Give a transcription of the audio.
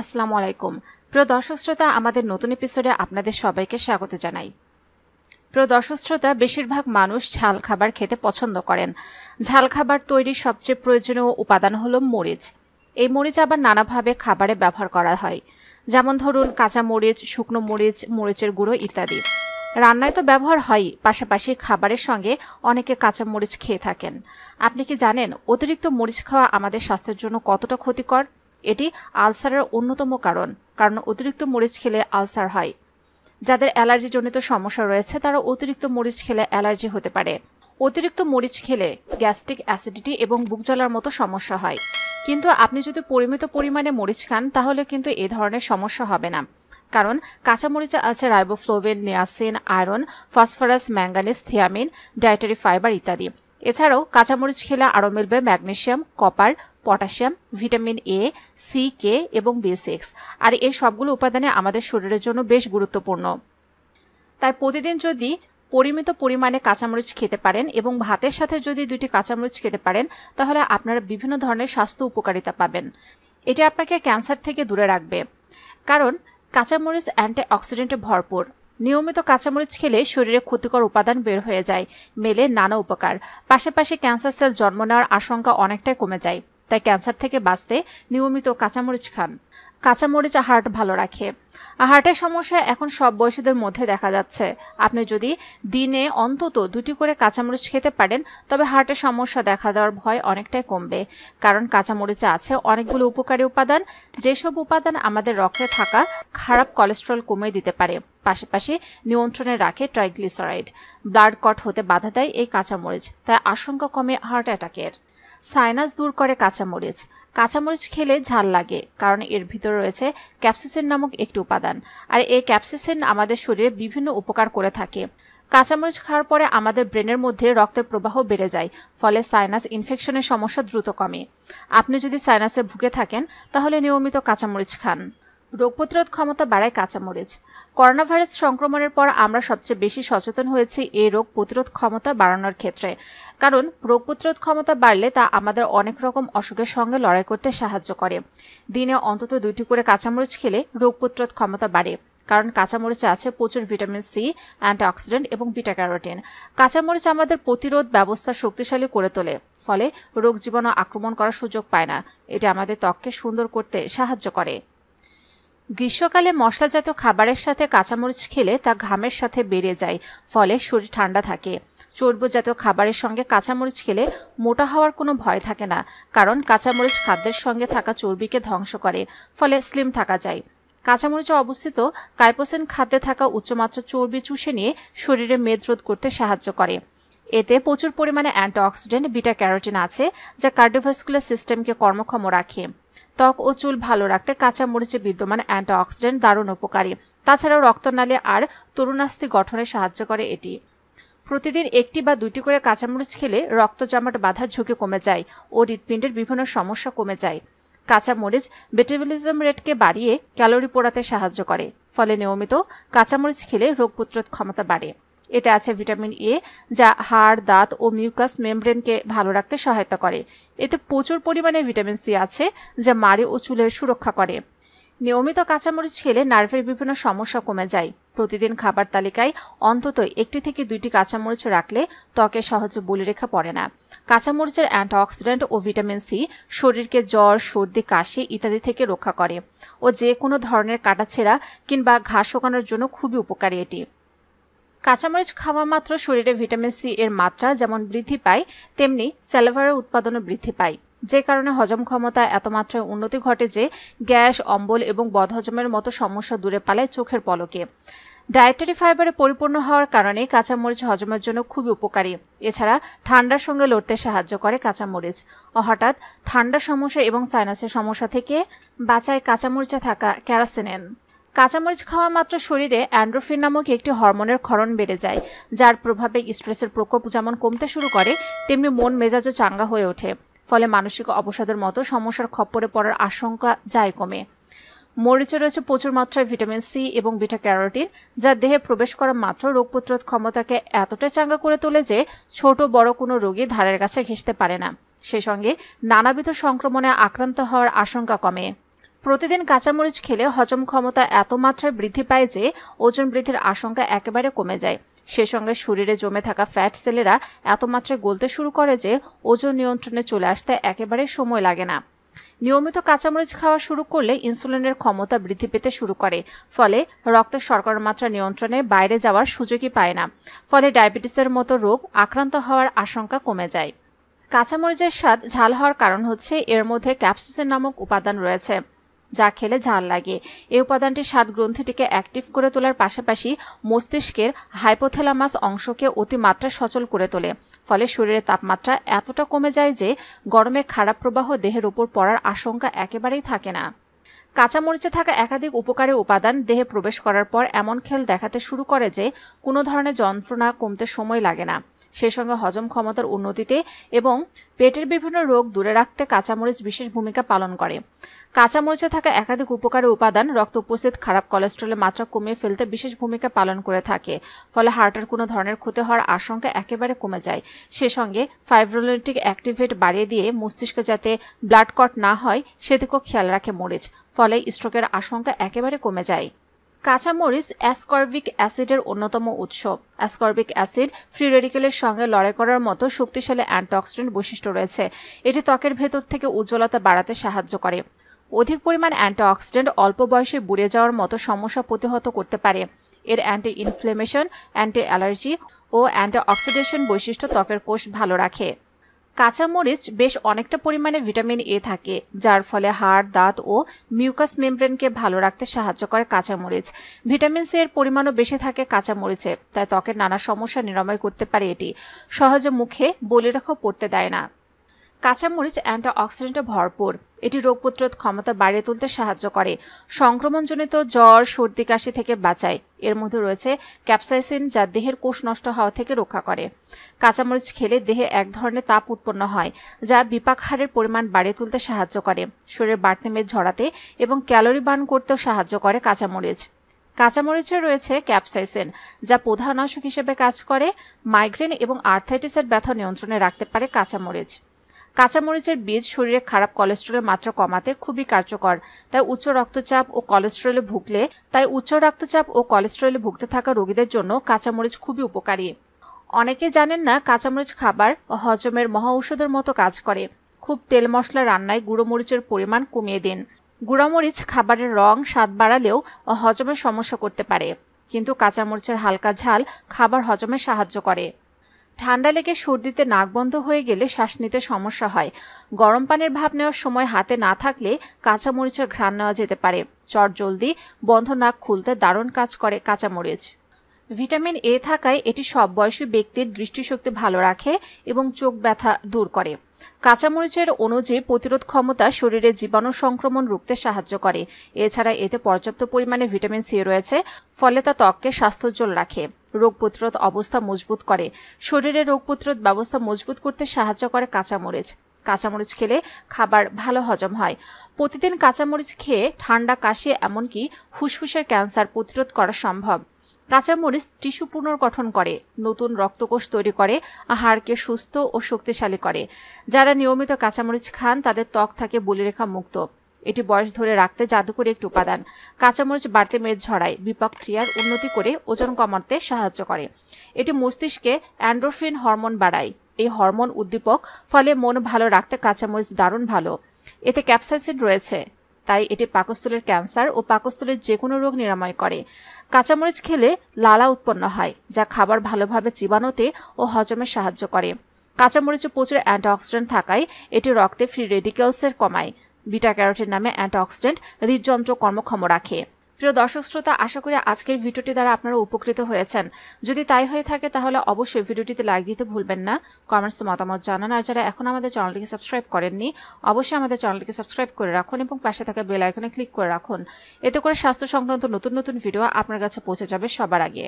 আসসালামু আলাইকুম। প্রিয় দর্শক শ্রোতা, আমাদের নতুন এপিসোডে আপনাদের সবাইকে স্বাগত জানাই। প্রিয় দর্শক শ্রোতা, বেশিরভাগ মানুষ ঝাল খাবার খেতে পছন্দ করেন। ঝাল খাবার তৈরির সবচেয়ে প্রয়োজনীয় উপাদান হলো মরিচ। এই মরিচ আবার নানাভাবে খাবারে ব্যবহার করা হয়, যেমন ধরুন কাঁচা মরিচ, শুকনো মরিচ, মরিচের গুঁড়ো ইত্যাদি। রান্নায় তো ব্যবহার হয়ই, পাশাপাশি খাবারের সঙ্গে অনেকে কাঁচা মরিচ খেয়ে থাকেন। আপনি কি জানেন অতিরিক্ত মরিচ খাওয়া আমাদের স্বাস্থ্যের জন্য কতটা ক্ষতিকর? এটি আলসারের অন্যতম কারণ অতিরিক্ত মরিচ খেলে আলসার হয়। যাদের অ্যালার্জিজনিত সমস্যা রয়েছে তারা অতিরিক্ত মরিচ খেলে অ্যালার্জি হতে পারে। অতিরিক্ত মরিচ খেলে গ্যাস্ট্রিক অ্যাসিডিটি এবং বুক জ্বালার মতো সমস্যা হয়। কিন্তু আপনি যদি পরিমিত পরিমাণে মরিচ খান তাহলে কিন্তু এ ধরনের সমস্যা হবে না, কারণ কাঁচা মরিচে আছে riboflavin, niacin, iron, phosphorus, manganese, thiamine, dietary fibre ইত্যাদি। এছাড়াও কাঁচামরিচ খেলে আরও মিলবে magnesium, copper, potassium, vitamin A, C, K এবং B6। আর এই সবগুলো উপাদানে আমাদের শরীরের জন্য বেশ গুরুত্বপূর্ণ। তাই প্রতিদিন যদি পরিমিত পরিমাণে কাঁচামরিচ খেতে পারেন এবং ভাতের সাথে যদি 2টি কাঁচামরিচ খেতে পারেন তাহলে আপনারা বিভিন্ন ধরনের স্বাস্থ্য উপকারিতা পাবেন। এটি আপনাকে ক্যান্সার থেকে দূরে রাখবে, কারণ কাঁচামরিচ অ্যান্টিঅক্সিডেন্টে ভরপুর। নিয়মিত কাঁচামরিচ খেলে শরীরে ক্ষতিকর উপাদান বের হয়ে যায়, মেলে নানা উপকার। পাশাপাশি ক্যান্সার সেল জন্ম নেওয়ার আশঙ্কা অনেকটাই কমে যায়। তাই ক্যান্সার থেকে বাঁচতে নিয়মিত কাঁচামরিচ খান। কাঁচামরিচ হার্ট ভালো রাখে। হার্টের সমস্যা এখন সব বয়সীদের মধ্যে দেখা যাচ্ছে। আপনি যদি দিনে অন্তত 2টি করে কাঁচামরিচ খেতে পারেন তবে হার্টের সমস্যা দেখা দেওয়ার ভয় অনেকটাই কমবে, কারণ কাঁচামরিচে আছে অনেকগুলো উপকারী উপাদান, যেসব উপাদান আমাদের রক্তে থাকা খারাপ কোলেস্টেরল কমিয়ে দিতে পারে। পাশাপাশি নিয়ন্ত্রণে রাখে ট্রাইগ্লিসারাইড। ব্লাড ক্লট হতে বাধা দেয় এই কাঁচামরিচ, তাই আশঙ্কা কমে হার্ট অ্যাটাকের। সাইনাস দূর করে কাঁচামরিচ। কাঁচামরিচ খেলে ঝাল লাগে কারণ এর ভিতরে রয়েছে ক্যাপসিসিন নামক একটি উপাদান, আর এই ক্যাপসিসিন আমাদের শরীরে বিভিন্ন উপকার করে থাকে। কাঁচামরিচ খাওয়ার পরে আমাদের ব্রেনের মধ্যে রক্তের প্রবাহ বেড়ে যায়, ফলে সাইনাস ইনফেকশনের সমস্যা দ্রুত কমে। আপনি যদি সাইনাসে ভুগে থাকেন তাহলে নিয়মিত কাঁচামরিচ খান। রোগ প্রতিরোধ ক্ষমতা বাড়ায় কাঁচামরিচ। করোনা ভাইরাস সংক্রমণের পর আমরা সবচেয়ে বেশি সচেতন হয়েছি এই রোগ প্রতিরোধ ক্ষমতা বাড়ানোর ক্ষেত্রে, কারণ রোগ প্রতিরোধ ক্ষমতা বাড়লে তা আমাদের অনেক রকম অসুখের সঙ্গে লড়াই করতে সাহায্য করে। দিনে অন্তত 2টি করে কাঁচামরিচ খেলে রোগ প্রতিরোধ ক্ষমতা বাড়ে, কারণ কাঁচামরিচে আছে প্রচুর ভিটামিন সি, অ্যান্টিঅক্সিডেন্ট এবং বিটা ক্যারোটিন। কাঁচামরিচ আমাদের প্রতিরোধ ব্যবস্থা শক্তিশালী করে তোলে, ফলে রোগ জীবাণু আক্রমণ করার সুযোগ পায় না। এটা আমাদের ত্বককে সুন্দর করতে সাহায্য করে। গ্রীষ্মকালে মশলাজাত খাবারের সাথে কাঁচামরিচ খেলে তা ঘামের সাথে বেড়ে যায়, ফলে শরীর ঠান্ডা থাকে। চর্বিজাত খাবারের সঙ্গে কাঁচামরিচ খেলে মোটা হওয়ার কোনো ভয় থাকে না, কারণ কাঁচামরিচ খাদ্যের সঙ্গে থাকা চর্বিকে ধ্বংস করে, ফলে স্লিম থাকা যায়। কাঁচামরিচে অবস্থিত কাইপোসিন খাদ্যে থাকা উচ্চমাত্রার চর্বি চুষে নিয়ে শরীরে মেদ রোধ করতে সাহায্য করে। এতে প্রচুর পরিমাণে অ্যান্টিঅক্সিডেন্ট, বিটা ক্যারোটিন আছে, যা কার্ডিওভাস্কুলার সিস্টেমকে কর্মক্ষম রাখে। ত্বক ও চুল ভালো রাখতে কাঁচামরিচে বিদ্যমান অ্যান্টিঅক্সিডেন্ট দারুণ উপকারী। তাছাড়াও রক্তনালী আর তরুণাস্থি গঠনে সাহায্য করে এটি। প্রতিদিন 1টি বা 2টি করে কাঁচামরিচ খেলে রক্ত জমাট বাঁধার ঝুঁকি কমে যায় ও হৃৎপিণ্ডের বিভিন্ন সমস্যা কমে যায়। কাঁচামরিচ মেটাবলিজম রেটকে বাড়িয়ে ক্যালোরি পোড়াতে সাহায্য করে, ফলে নিয়মিত কাঁচামরিচ খেলে রোগ প্রতিরোধ ক্ষমতা বাড়ে। এতে আছে ভিটামিন এ, যা হাড়, দাঁত ও মিউকাস মেমব্রেনকে ভালো রাখতে সহায়তা করে। এতে প্রচুর পরিমাণে ভিটামিন সি আছে, যা মাড়ি ও চুলের সুরক্ষা করে। নিয়মিত কাঁচামরিচ খেলে নার্ভের বিভিন্ন সমস্যা কমে যায়। প্রতিদিন খাবার তালিকায় অন্তত 1টি থেকে 2টি কাঁচামরিচ রাখলে ত্বকে সহজে বলিরেখা পড়ে না। কাঁচামরিচের অ্যান্টিঅক্সিডেন্ট ও ভিটামিন সি শরীরকে জ্বর, সর্দি, কাশি ইত্যাদি থেকে রক্ষা করে ও যে কোনো ধরনের কাটাছেঁড়া কিংবা ঘা শুকানোর জন্য খুবই উপকারী এটি। কাঁচামরিচ খাওয়া মাত্র শরীরে ভিটামিন সি এর মাত্রা যেমন বৃদ্ধি পায়, তেমনি স্যালিভারের উৎপাদনও বৃদ্ধি পায়, যে কারণে হজম ক্ষমতা এত মাত্রায় উন্নতি ঘটে যে গ্যাস, অম্বল এবং বদহজমের মতো সমস্যা দূরে পালায় চোখের পলকে। ডায়েটারি ফাইবারে পরিপূর্ণ হওয়ার কারণে কাঁচামরিচ হজমের জন্য খুবই উপকারী। এছাড়া ঠান্ডার সঙ্গে লড়তে সাহায্য করে কাঁচামরিচ। হঠাৎ ঠান্ডার সমস্যা এবং সাইনাসের সমস্যা থেকে বাঁচায় কাঁচামরিচে থাকা ক্যারোসিনিন। কাঁচামরিচ খাওয়া মাত্র শরীরে এন্ডোরফিন নামক একটি হরমোনের ক্ষরণ বেড়ে যায়, যার প্রভাবে স্ট্রেসের প্রকোপ যেমন কমতে শুরু করে তেমনি মন মেজাজও চাঙ্গা হয়ে ওঠে, ফলে মানসিক অবসাদের মতো সমস্যার খপ্পরে পড়ার আশঙ্কা যায় কমে। মরিচে রয়েছে প্রচুর মাত্রায় ভিটামিন সি এবং বিটা ক্যারোটিন, যা দেহে প্রবেশ করা মাত্র রোগ প্রতিরোধ ক্ষমতাকে এতটাই চাঙ্গা করে তোলে যে ছোট বড় কোনো রোগী ধারের কাছে ঘেঁষতে পারে না। সেই সঙ্গে নানাবিধ সংক্রমণে আক্রান্ত হওয়ার আশঙ্কা কমে। প্রতিদিন কাঁচামরিচ খেলে হজম ক্ষমতা এত মাত্রায় বৃদ্ধি পায় যে ওজন বৃদ্ধির আশঙ্কা একেবারে কমে যায়। সে সঙ্গে শরীরে জমে থাকা ফ্যাট সেলেরা এত মাত্রায় গলতে শুরু করে যে ওজন নিয়ন্ত্রণে চলে আসতে একেবারে সময় লাগে না। নিয়মিত কাঁচামরিচ খাওয়া শুরু করলে ইনসুলিনের ক্ষমতা বৃদ্ধি পেতে শুরু করে, ফলে রক্তের শর্করার মাত্রা নিয়ন্ত্রণে বাইরে যাওয়ার সুযোগই পায় না, ফলে ডায়াবেটিসের মতো রোগ আক্রান্ত হওয়ার আশঙ্কা কমে যায়। কাঁচামরিচের স্বাদ ঝাল হওয়ার কারণ হচ্ছে এর মধ্যে ক্যাপসাইসিন নামক উপাদান রয়েছে, যা খেলে ঝাল লাগে। এই উপাদানটি স্বাদ গ্রন্থিটিকে অ্যাক্টিভ করে তোলার পাশাপাশি মস্তিষ্কের হাইপোথ্যালামাস অংশকে অতিমাত্রা সচল করে তোলে, ফলে শরীরের তাপমাত্রা এতটা কমে যায় যে গরমের খারাপ প্রবাহ দেহের উপর পড়ার আশঙ্কা একেবারেই থাকে না। কাঁচামরিচে থাকা একাধিক উপকারী উপাদান দেহে প্রবেশ করার পর এমন খেল দেখাতে শুরু করে যে কোনো ধরনের যন্ত্রণা কমতে সময় লাগে না। সেই সঙ্গে হজম ক্ষমতার উন্নতিতে এবং পেটের বিভিন্ন রোগ দূরে রাখতে কাঁচামরিচ বিশেষ ভূমিকা পালন করে। কাঁচামরিচে থাকা একাধিক উপকারী উপাদান রক্তে উপস্থিত খারাপ কোলেস্টেরলের মাত্রা কমিয়ে ফেলতে বিশেষ ভূমিকা পালন করে থাকে, ফলে হার্টের কোনো ধরনের ক্ষতি হওয়ার আশঙ্কা একেবারে কমে যায়। সেই সঙ্গে ফাইব্রোলাইটিক অ্যাক্টিভেট বাড়িয়ে দিয়ে মস্তিষ্কে যাতে ব্লাড ক্লট না হয় সেদিকেও খেয়াল রাখে মরিচ, ফলে স্ট্রোকের আশঙ্কা একেবারে কমে যায়। কাঁচামরিচ অ্যাসকর্বিক অ্যাসিডের অন্যতম উৎস। অ্যাসকর্বিক অ্যাসিড ফ্রি রেডিকেলের সঙ্গে লড়াই করার মতো শক্তিশালী অ্যান্টিঅক্সিডেন্ট বৈশিষ্ট্য রয়েছে। এটি ত্বকের ভেতর থেকে উজ্জ্বলতা বাড়াতে সাহায্য করে। অধিক পরিমাণ অ্যান্টিঅক্সিডেন্ট অল্প বয়সে বুড়ে যাওয়ার মতো সমস্যা প্রতিহত করতে পারে। এর অ্যান্টি ইনফ্লেমেশন, অ্যান্টি অ্যালার্জি ও অ্যান্টি অক্সিডেশন বৈশিষ্ট্য ত্বকের কোষ ভালো রাখে। কাঁচামরিচ বেশ অনেকটা পরিমাণে ভিটামিন এ থাকে, যার ফলে হাড়, দাঁত ও মিউকাস মেমব্রেনকে ভালো রাখতে সাহায্য করে কাঁচামরিচ। ভিটামিন সি এর পরিমাণও বেশি থাকে কাঁচামরিচে, তাই ত্বকের নানা সমস্যা নিরাময় করতে পারে এটি। সহজে মুখে বলিরেখাও পড়তে দেয় না। কাঁচামরিচ অ্যান্টিঅক্সিডেন্টে ভরপুর। এটি রোগ প্রতিরোধ ক্ষমতা বাড়িয়ে তুলতে সাহায্য করে, সংক্রমণজনিত জ্বর, সর্দি, কাশি থেকে বাঁচায়। এর মধ্যে রয়েছে ক্যাপসাইসিন, যা দেহের কোষ নষ্ট হওয়া থেকে রক্ষা করে। কাঁচামরিচ খেলে দেহে এক ধরনের তাপ উৎপন্ন হয়, যা বিপাক হারের পরিমাণ বাড়িয়ে তুলতে সাহায্য করে, শরীরে বাড়তি মেদ ঝরাতে এবং ক্যালোরি বার্ন করতেও সাহায্য করে কাঁচামরিচ। কাঁচামরিচে রয়েছে ক্যাপসাইসিন, যা প্রধানাশক হিসেবে কাজ করে। মাইগ্রেন এবং আর্থ্রাইটিসের ব্যথা নিয়ন্ত্রণে রাখতে পারে কাঁচামরিচ। কাঁচামরিচের বীজ শরীরে খারাপ কোলেস্টেরলের মাত্রা কমাতে খুবই কার্যকর, তাই উচ্চ রক্তচাপ ও কোলেস্টেরলে ভুগতে থাকা রোগীদের জন্য কাঁচামরিচ খুবই উপকারী। অনেকে জানেন না কাঁচামরিচ খাবার হজমের মহা ঔষধের মতো কাজ করে। খুব তেল মশলা রান্নায় গুঁড়ো মরিচের পরিমাণ কমিয়ে দিন। গুঁড়ামরিচ খাবারের রং, স্বাদ বাড়ালেও হজমের সমস্যা করতে পারে, কিন্তু কাঁচামরিচের হালকা ঝাল খাবার হজমে সাহায্য করে। ঠান্ডা লেগে সর্দিতে নাক বন্ধ হয়ে গেলে শ্বাস নিতে সমস্যা হয়। গরম পানির ভাপ নেওয়ার সময় হাতে না থাকলে কাঁচামরিচের ঘ্রাণ নেওয়া যেতে পারে। চটজলদি বন্ধ নাক খুলতে দারুণ কাজ করে কাঁচামরিচ। ভিটামিন এ থাকায় এটি সব বয়সী ব্যক্তির দৃষ্টিশক্তি ভালো রাখে এবং চোখ ব্যথা দূর করে। কাঁচামরিচের অণুজীব প্রতিরোধ ক্ষমতা শরীরে জীবাণু সংক্রমণ রুখতে সাহায্য করে। এছাড়া এতে পর্যাপ্ত পরিমাণে ভিটামিন সি রয়েছে, ফলে তা ত্বককে স্বাস্থ্যোজ্জ্বল রাখে, রোগ প্রতিরোধ অবস্থা মজবুত করে। শরীরে রোগ প্রতিরোধ ব্যবস্থা মজবুত করতে সাহায্য করে কাঁচামরিচ। কাঁচামরিচ খেলে খাবার ভালো হজম হয়। প্রতিদিন কাঁচামরিচ খেয়ে ঠান্ডা, কাশি, এমনকি ফুসফুসের ক্যান্সার প্রতিরোধ করা সম্ভব। কাঁচামরিচ টিস্যু পুনর্গঠন করে, নতুন রক্তকোষ তৈরি করে, হাড়কে সুস্থ ও শক্তিশালী করে। যারা নিয়মিত কাঁচামরিচ খান তাদের ত্বক থাকে বলিরেখা মুক্ত। এটি বয়স ধরে রাখতে জাদুকরী একটি উপাদান। কাঁচামরিচ বাড়তি মেদ ঝরায়, বিপাক ক্রিয়ার উন্নতি করে ওজন কমাতে সাহায্য করে। এটি মস্তিষ্কে এন্ডোরফিন হরমোন বাড়ায়। এই হরমোন উদ্দীপক, ফলে মন ভালো রাখতে কাঁচামরিচ দারুণ ভালো। এতে ক্যাপসাইসিন রয়েছে, তাই এটি পাকস্থলীর ক্যান্সার ও পাকস্থলীর যে কোনো রোগ নিরাময় করে। কাঁচামরিচ খেলে লালা উৎপন্ন হয়, যা খাবার ভালোভাবে চিবানোতে ও হজমে সাহায্য করে। কাঁচামরিচে প্রচুর অ্যান্টিঅক্সিডেন্ট থাকায় এটি রক্তে ফ্রি রেডিকেলসের কমায়। বিটা ক্যারোটিন নামে অ্যান্টিঅক্সিডেন্ট হৃদযন্ত্র কর্মক্ষম রাখে। প্রিয় দর্শক শ্রোতা, আশা করি আজকের ভিডিওটি দ্বারা আপনারা উপকৃত হয়েছেন। যদি তাই হয়ে থাকে তাহলে অবশ্যই ভিডিওটিতে লাইক দিতে ভুলবেন না, কমেন্টসে মতামত জানান। আর যারা এখন আমাদের চ্যানেলটিকে সাবস্ক্রাইব করেননি, অবশ্যই আমাদের চ্যানেলটিকে সাবস্ক্রাইব করে রাখুন এবং পাশে থাকা বেল আইকনে ক্লিক করে রাখুন। এতে করে স্বাস্থ্য সংক্রান্ত নতুন নতুন ভিডিও আপনার কাছে পৌঁছে যাবে সবার আগে।